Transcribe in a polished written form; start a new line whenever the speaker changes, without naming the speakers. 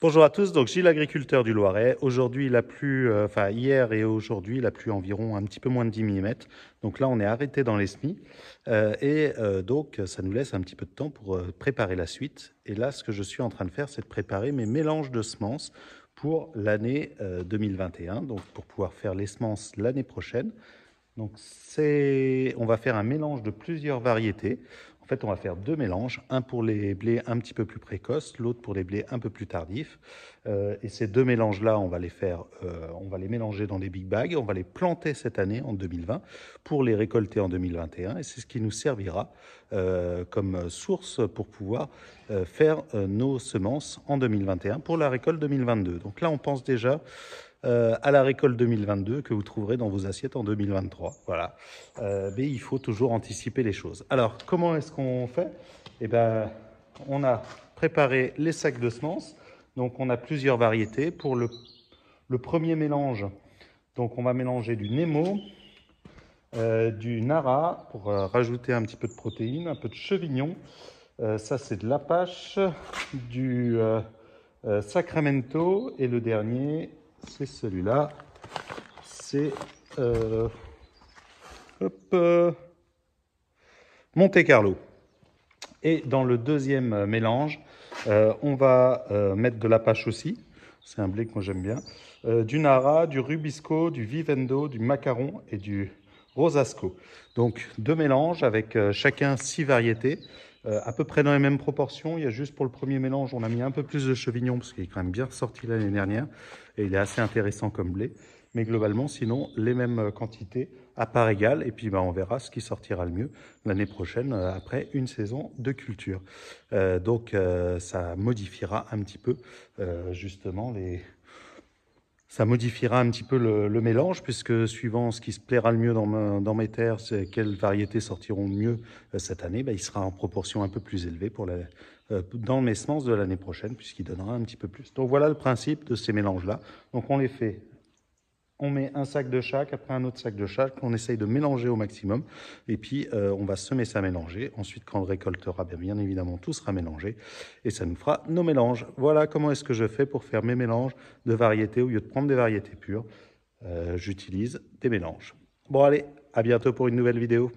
Bonjour à tous, donc Gilles, agriculteur du Loiret. Aujourd'hui, il a plu, hier et aujourd'hui, il a plu environ un petit peu moins de 10 mm. Donc là, on est arrêté dans les semis donc ça nous laisse un petit peu de temps pour préparer la suite. Et là, ce que je suis en train de faire, c'est de préparer mes mélanges de semences pour l'année 2021, donc pour pouvoir faire les semences l'année prochaine. Donc on va faire un mélange de plusieurs variétés. En fait, on va faire deux mélanges, un pour les blés un petit peu plus précoces, l'autre pour les blés un peu plus tardifs. Et ces deux mélanges-là, on va les mélanger dans des big bags, on va les planter cette année en 2020 pour les récolter en 2021. Et c'est ce qui nous servira comme source pour pouvoir faire nos semences en 2021 pour la récolte 2022. Donc là, on pense déjà à la récolte 2022 que vous trouverez dans vos assiettes en 2023. Voilà. Mais il faut toujours anticiper les choses. Alors, comment est-ce qu'on fait? Eh bien, on a préparé les sacs de semences. Donc, on a plusieurs variétés. Pour le premier mélange, donc on va mélanger du Nemo, du Nara pour rajouter un petit peu de protéines, un peu de chevignon. Ça, c'est de l'Apache, du Sacramento. Et le dernier, c'est celui-là. C'est Monte Carlo. Et dans le deuxième mélange, on va mettre de l'Apache aussi. C'est un blé que moi j'aime bien. Du Nara, du Rubisco, du Vivendo, du Macaron et du Rosasco. Donc deux mélanges avec chacun 6 variétés. À peu près dans les mêmes proportions. Il y a juste pour le premier mélange, on a mis un peu plus de chevignon parce qu'il est quand même bien ressorti l'année dernière et il est assez intéressant comme blé. Mais globalement, sinon, les mêmes quantités à part égale. Et puis, on verra ce qui sortira le mieux l'année prochaine après une saison de culture. Donc, ça modifiera un petit peu justement ça modifiera un petit peu le mélange, puisque suivant ce qui se plaira le mieux dans mes terres, c'est quelles variétés sortiront le mieux cette année, il sera en proportion un peu plus élevée dans mes semences de l'année prochaine, puisqu'il donnera un petit peu plus. Donc voilà le principe de ces mélanges-là. Donc on les fait, on met un sac de chaque, après un autre sac de chaque, on essaye de mélanger au maximum, et puis on va semer ça mélanger. Ensuite, quand on le récoltera, bien évidemment, tout sera mélangé, et ça nous fera nos mélanges. Voilà comment est-ce que je fais pour faire mes mélanges de variétés. Au lieu de prendre des variétés pures, j'utilise des mélanges. Bon allez, à bientôt pour une nouvelle vidéo.